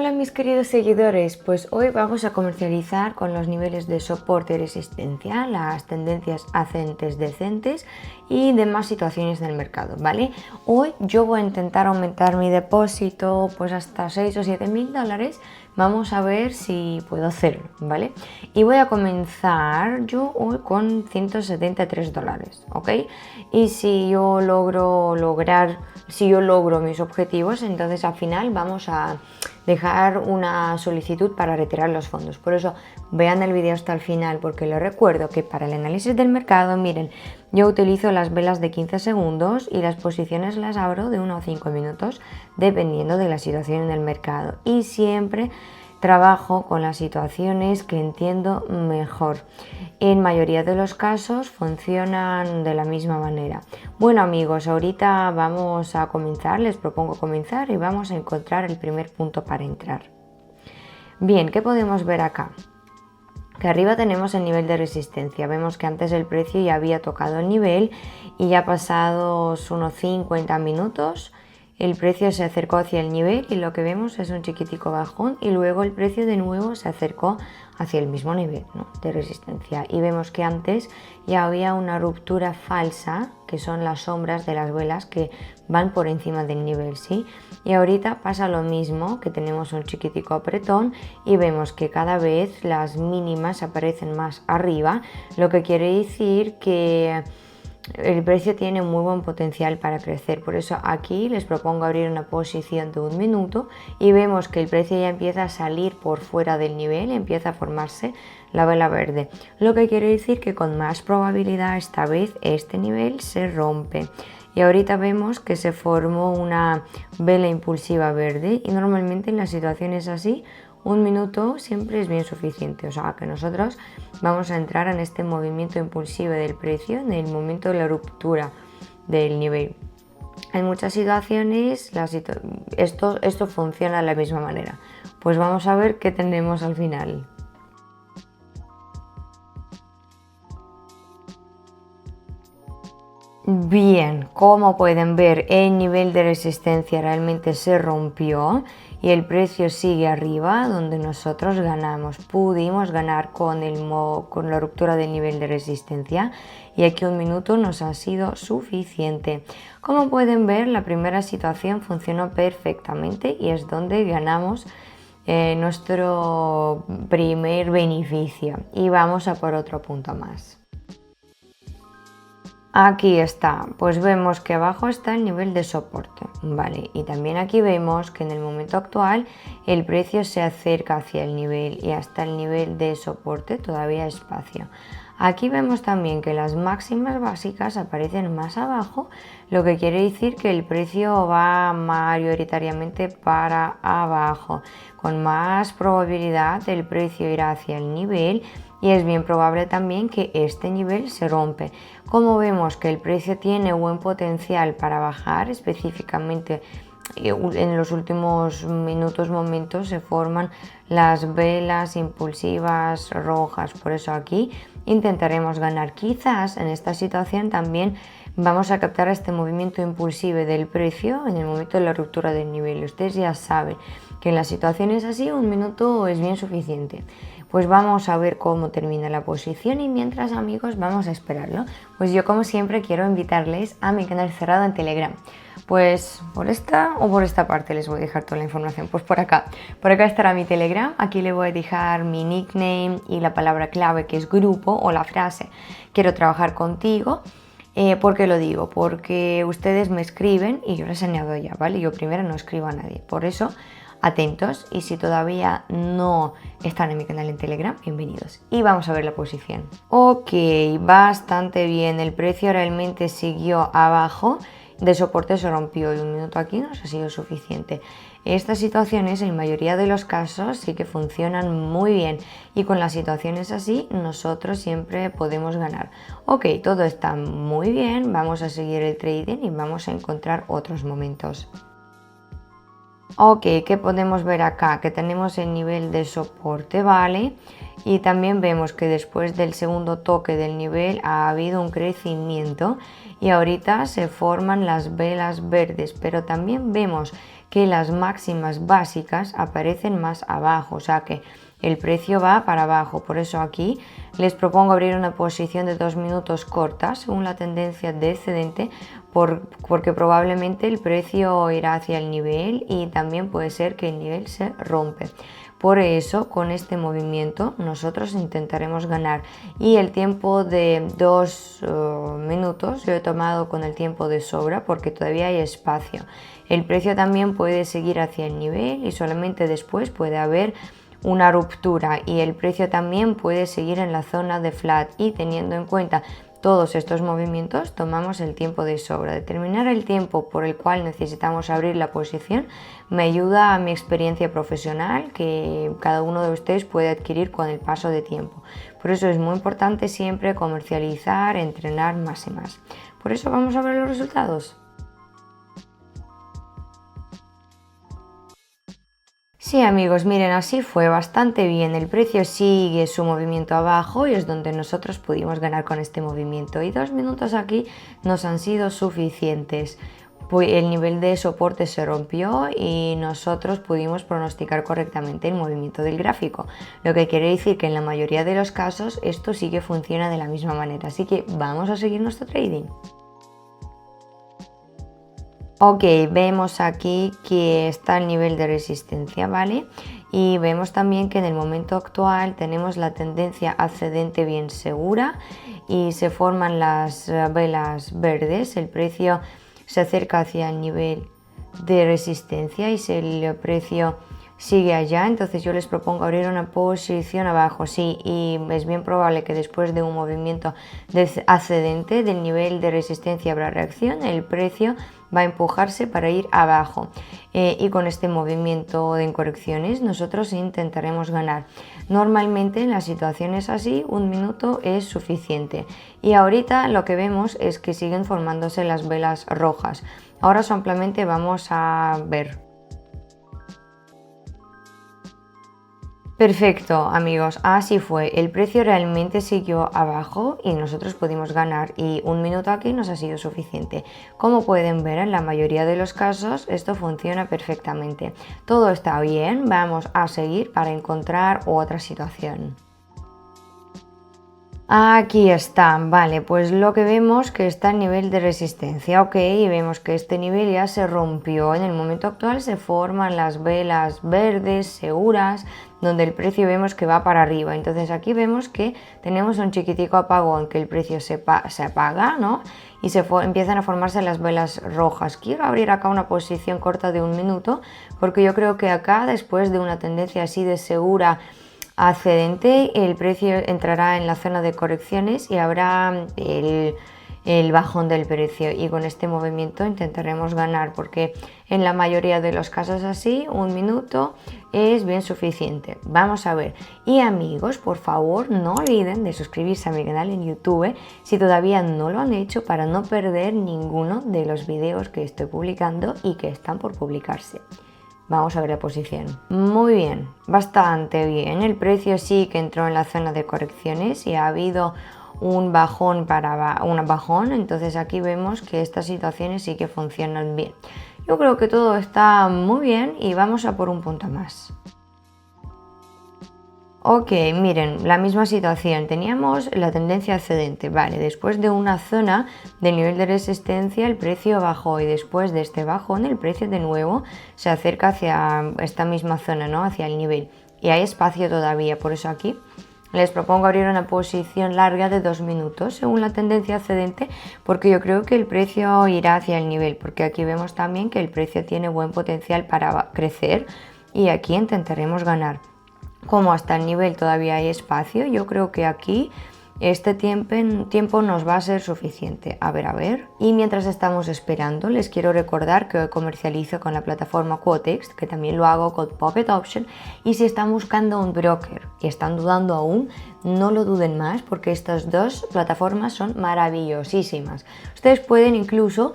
Hola mis queridos seguidores, pues hoy vamos a comercializar con los niveles de soporte y resistencia, las tendencias ascendentes, descendentes y demás situaciones del mercado, ¿vale? Hoy yo voy a intentar aumentar mi depósito pues hasta 6 o 7 mil dólares. Vamos a ver si puedo hacerlo, ¿vale? Y voy a comenzar yo hoy con 173 dólares, ¿ok? Y si yo logro mis objetivos, entonces al final vamos a dejar una solicitud para retirar los fondos. Por eso vean el vídeo hasta el final, porque les recuerdo que para el análisis del mercado, miren, yo utilizo las velas de 15 segundos y las posiciones las abro de 1 a 5 minutos dependiendo de la situación en el mercado, y siempre trabajo con las situaciones que entiendo mejor. En mayoría de los casos funcionan de la misma manera. Bueno amigos, ahorita vamos a comenzar, les propongo comenzar y vamos a encontrar el primer punto para entrar. Bien, ¿qué podemos ver acá? Que arriba tenemos el nivel de resistencia. Vemos que antes el precio ya había tocado el nivel y ya pasados unos 50 minutos el precio se acercó hacia el nivel y lo que vemos es un chiquitico bajón, y luego el precio de nuevo se acercó hacia el mismo nivel, ¿no?, de resistencia, y vemos que antes ya había una ruptura falsa, que son las sombras de las velas que van por encima del nivel, ¿sí? Y ahorita pasa lo mismo, que tenemos un chiquitico apretón y vemos que cada vez las mínimas aparecen más arriba, lo que quiere decir que el precio tiene muy buen potencial para crecer. Por eso aquí les propongo abrir una posición de 1 minuto y vemos que el precio ya empieza a salir por fuera del nivel, empieza a formarse la vela verde, lo que quiere decir que con más probabilidad esta vez este nivel se rompe. Y ahorita vemos que se formó una vela impulsiva verde, y normalmente en las situaciones así 1 minuto siempre es bien suficiente, o sea que nosotros vamos a entrar en este movimiento impulsivo del precio en el momento de la ruptura del nivel. En muchas situaciones esto funciona de la misma manera. Pues vamos a ver qué tenemos al final. Bien, como pueden ver, el nivel de resistencia realmente se rompió y el precio sigue arriba, donde nosotros ganamos. Pudimos ganar con la ruptura del nivel de resistencia, y aquí 1 minuto nos ha sido suficiente. Como pueden ver, la primera situación funcionó perfectamente y es donde ganamos nuestro primer beneficio, y vamos a por otro punto más. Aquí está, pues vemos que abajo está el nivel de soporte, ¿vale? Y también aquí vemos que en el momento actual el precio se acerca hacia el nivel y hasta el nivel de soporte todavía hay espacio. Aquí vemos también que las máximas básicas aparecen más abajo, lo que quiere decir que el precio va mayoritariamente para abajo. Con más probabilidad el precio irá hacia el nivel, y es bien probable también que este nivel se rompe. Como vemos que el precio tiene buen potencial para bajar, específicamente en los últimos momentos se forman las velas impulsivas rojas, por eso aquí intentaremos ganar. Quizás en esta situación también vamos a captar este movimiento impulsivo del precio en el momento de la ruptura del nivel. Ustedes ya saben que en las situaciones así 1 minuto es bien suficiente. Pues vamos a ver cómo termina la posición, y mientras amigos vamos a esperarlo. Pues yo como siempre quiero invitarles a mi canal cerrado en Telegram. Pues por esta o por esta parte les voy a dejar toda la información. Pues por acá estará mi Telegram. Aquí le voy a dejar mi nickname y la palabra clave, que es grupo, o la frase quiero trabajar contigo. ¿Por qué lo digo? Porque ustedes me escriben y yo les añado ya, ¿vale? Yo primero no escribo a nadie, por eso atentos, y si todavía no están en mi canal en Telegram, bienvenidos. Y vamos a ver la posición. Ok, bastante bien, el precio realmente siguió abajo, de soporte se rompió y 1 minuto aquí nos ha sido suficiente. Estas situaciones en mayoría de los casos sí que funcionan muy bien, y con las situaciones así nosotros siempre podemos ganar. Ok, todo está muy bien, vamos a seguir el trading y vamos a encontrar otros momentos. Ok, ¿qué podemos ver acá? Que tenemos el nivel de soporte, ¿vale? Y también vemos que después del segundo toque del nivel ha habido un crecimiento y ahorita se forman las velas verdes, pero también vemos que las máximas básicas aparecen más abajo, o sea que el precio va para abajo. Por eso aquí les propongo abrir una posición de 2 minutos corta según la tendencia descendente, porque probablemente el precio irá hacia el nivel y también puede ser que el nivel se rompe. Por eso con este movimiento nosotros intentaremos ganar, y el tiempo de 2 minutos yo he tomado con el tiempo de sobra porque todavía hay espacio. El precio también puede seguir hacia el nivel y solamente después puede haber una ruptura, y el precio también puede seguir en la zona de flat, y teniendo en cuenta todos estos movimientos tomamos el tiempo de sobra. Determinar el tiempo por el cual necesitamos abrir la posición me ayuda a mi experiencia profesional, que cada uno de ustedes puede adquirir con el paso de tiempo. Por eso es muy importante siempre comercializar, entrenar más y más. Por eso vamos a ver los resultados. Sí, amigos, miren, así fue bastante bien. El precio sigue su movimiento abajo y es donde nosotros pudimos ganar con este movimiento, y 2 minutos aquí nos han sido suficientes. Pues el nivel de soporte se rompió y nosotros pudimos pronosticar correctamente el movimiento del gráfico, lo que quiere decir que en la mayoría de los casos esto sí que funciona de la misma manera. Así que vamos a seguir nuestro trading. Ok, vemos aquí que está el nivel de resistencia, ¿vale? Y vemos también que en el momento actual tenemos la tendencia ascendente bien segura y se forman las velas verdes. El precio se acerca hacia el nivel de resistencia y si el precio sigue allá, entonces yo les propongo abrir una posición abajo, sí, y es bien probable que después de un movimiento ascendente del nivel de resistencia habrá reacción, el precio va a empujarse para ir abajo, y con este movimiento de incorrecciones nosotros intentaremos ganar. Normalmente en las situaciones así 1 minuto es suficiente, y ahorita lo que vemos es que siguen formándose las velas rojas. Ahora simplemente vamos a ver. Perfecto, amigos, así fue. El precio realmente siguió abajo y nosotros pudimos ganar, y 1 minuto aquí nos ha sido suficiente. Como pueden ver, en la mayoría de los casos esto funciona perfectamente. Todo está bien, vamos a seguir para encontrar otra situación. Aquí está, vale, pues lo que vemos que está el nivel de resistencia, ok, y vemos que este nivel ya se rompió. En el momento actual se forman las velas verdes seguras, donde el precio vemos que va para arriba. Entonces aquí vemos que tenemos un chiquitico apagón, que el precio se apaga, ¿no? Y empiezan a formarse las velas rojas. Quiero abrir acá una posición corta de 1 minuto, porque yo creo que acá, después de una tendencia así de segura ascendente, el precio entrará en la zona de correcciones y habrá el bajón del precio, y con este movimiento intentaremos ganar, porque en la mayoría de los casos así 1 minuto es bien suficiente. Vamos a ver. Y amigos, por favor no olviden de suscribirse a mi canal en YouTube si todavía no lo han hecho, para no perder ninguno de los videos que estoy publicando y que están por publicarse. Vamos a ver la posición. Muy bien, bastante bien. El precio sí que entró en la zona de correcciones y ha habido un bajón entonces aquí vemos que estas situaciones sí que funcionan bien. Yo creo que todo está muy bien y vamos a por un punto más. Ok, miren, la misma situación, teníamos la tendencia ascendente, vale, después de una zona del nivel de resistencia el precio bajó, y después de este bajón el precio de nuevo se acerca hacia esta misma zona, ¿no? Hacia el nivel, y hay espacio todavía. Por eso aquí les propongo abrir una posición larga de 2 minutos según la tendencia ascendente, porque yo creo que el precio irá hacia el nivel, porque aquí vemos también que el precio tiene buen potencial para crecer y aquí intentaremos ganar. Como hasta el nivel todavía hay espacio, yo creo que aquí este tiempo nos va a ser suficiente. A ver. Y mientras estamos esperando, les quiero recordar que hoy comercializo con la plataforma Quotex, que también lo hago con Puppet Option. Y si están buscando un broker y están dudando aún, no lo duden más, porque estas dos plataformas son maravillosísimas. Ustedes pueden incluso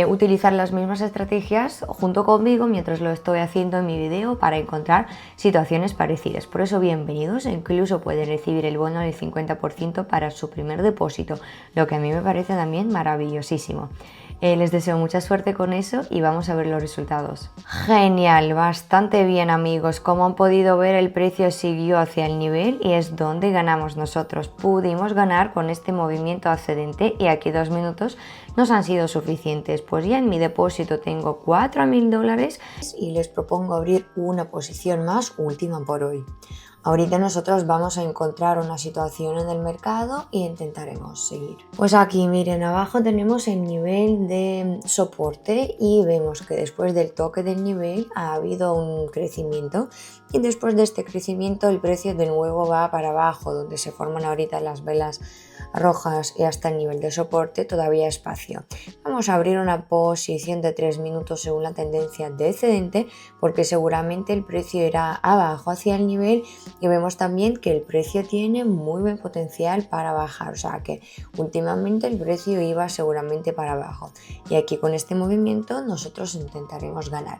utilizar las mismas estrategias junto conmigo mientras lo estoy haciendo en mi video para encontrar situaciones parecidas. Por eso bienvenidos, e incluso pueden recibir el bono del 50% para su primer depósito, lo que a mí me parece también maravillosísimo. Les deseo mucha suerte con eso y vamos a ver los resultados. Genial, bastante bien amigos. Como han podido ver, el precio siguió hacia el nivel y es donde ganamos nosotros. Pudimos ganar con este movimiento ascendente y aquí 2 minutos nos han sido suficientes. Pues ya en mi depósito tengo $4.000 y les propongo abrir una posición más, última por hoy. Ahorita nosotros vamos a encontrar una situación en el mercado y intentaremos seguir. Pues aquí miren, abajo tenemos el nivel de soporte y vemos que después del toque del nivel ha habido un crecimiento y después de este crecimiento el precio de nuevo va para abajo, donde se forman ahorita las velas rojas y hasta el nivel de soporte todavía espacio. Vamos a abrir una posición de 3 minutos según la tendencia descendente porque seguramente el precio irá abajo hacia el nivel y vemos también que el precio tiene muy buen potencial para bajar, o sea que últimamente el precio iba seguramente para abajo y aquí con este movimiento nosotros intentaremos ganar.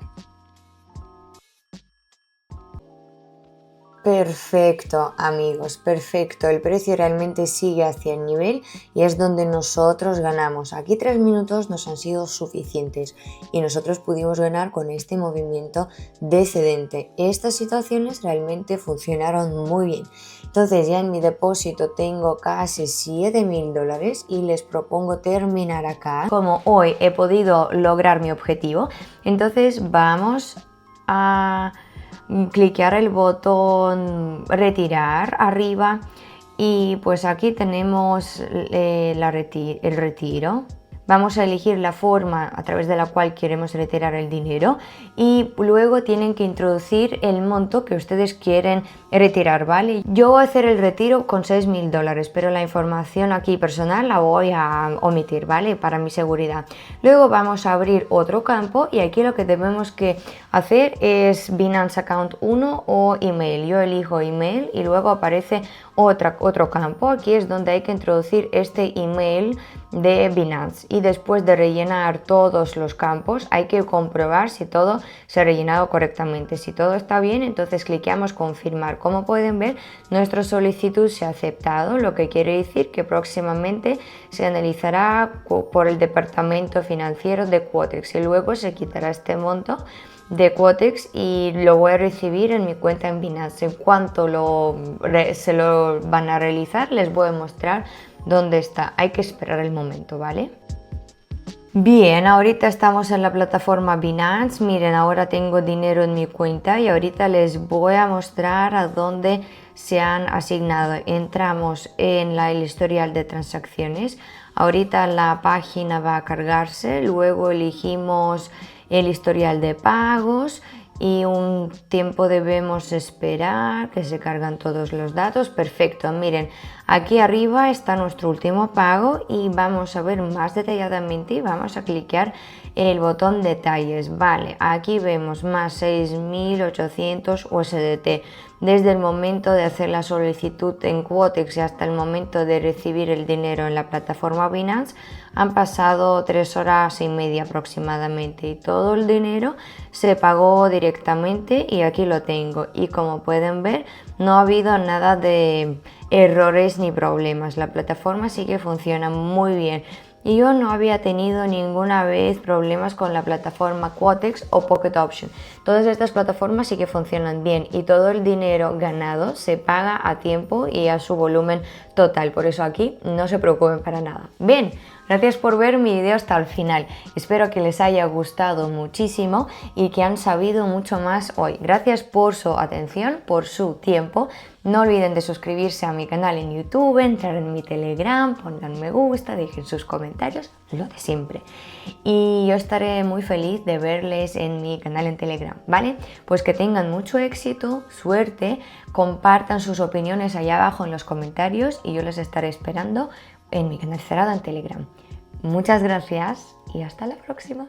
Perfecto amigos, perfecto, el precio realmente sigue hacia el nivel y es donde nosotros ganamos. Aquí 3 minutos nos han sido suficientes y nosotros pudimos ganar con este movimiento descendente. Estas situaciones realmente funcionaron muy bien. Entonces ya en mi depósito tengo casi $7.000 y les propongo terminar acá. Como hoy he podido lograr mi objetivo, entonces vamos a cliquear el botón retirar arriba y pues aquí tenemos el retiro. Vamos a elegir la forma a través de la cual queremos retirar el dinero y luego tienen que introducir el monto que ustedes quieren retirar, ¿vale? Yo voy a hacer el retiro con $6.000, pero la información aquí personal la voy a omitir, ¿vale? Para mi seguridad. Luego vamos a abrir otro campo y aquí lo que tenemos que hacer es Binance Account 1 o email. Yo elijo email y luego aparece otro campo. Aquí es donde hay que introducir este email de Binance y después de rellenar todos los campos hay que comprobar si todo se ha rellenado correctamente. Si todo está bien, entonces cliqueamos confirmar. Como pueden ver, nuestra solicitud se ha aceptado, lo que quiere decir que próximamente se analizará por el departamento financiero de Quotex y luego se quitará este monto de Quotex y lo voy a recibir en mi cuenta en Binance. En cuanto se lo van a realizar, les voy a mostrar dónde está. Hay que esperar el momento, ¿vale? Bien, ahorita estamos en la plataforma Binance. Miren, ahora tengo dinero en mi cuenta y ahorita les voy a mostrar a dónde se han asignado. Entramos en el historial de transacciones. Ahorita la página va a cargarse, luego elegimos el historial de pagos y un tiempo debemos esperar que se cargan todos los datos. Perfecto, miren, aquí arriba está nuestro último pago y vamos a ver más detalladamente y vamos a clicar en el botón detalles. Vale, aquí vemos más 6.800 USDT. Desde el momento de hacer la solicitud en Quotex y hasta el momento de recibir el dinero en la plataforma Binance han pasado 3 horas y media aproximadamente y todo el dinero se pagó directamente y aquí lo tengo y como pueden ver no ha habido nada de errores ni problemas. La plataforma sí que funciona muy bien. Y yo no había tenido ninguna vez problemas con la plataforma Quotex o Pocket Option. Todas estas plataformas sí que funcionan bien y todo el dinero ganado se paga a tiempo y a su volumen total. Por eso aquí no se preocupen para nada. Bien, gracias por ver mi video hasta el final. Espero que les haya gustado muchísimo y que han sabido mucho más hoy. Gracias por su atención, por su tiempo. No olviden de suscribirse a mi canal en YouTube, entrar en mi Telegram, pongan me gusta, dejen sus comentarios, lo de siempre. Y yo estaré muy feliz de verles en mi canal en Telegram, ¿vale? Pues que tengan mucho éxito, suerte, compartan sus opiniones allá abajo en los comentarios y yo les estaré esperando en mi canal cerrado en Telegram. Muchas gracias y hasta la próxima.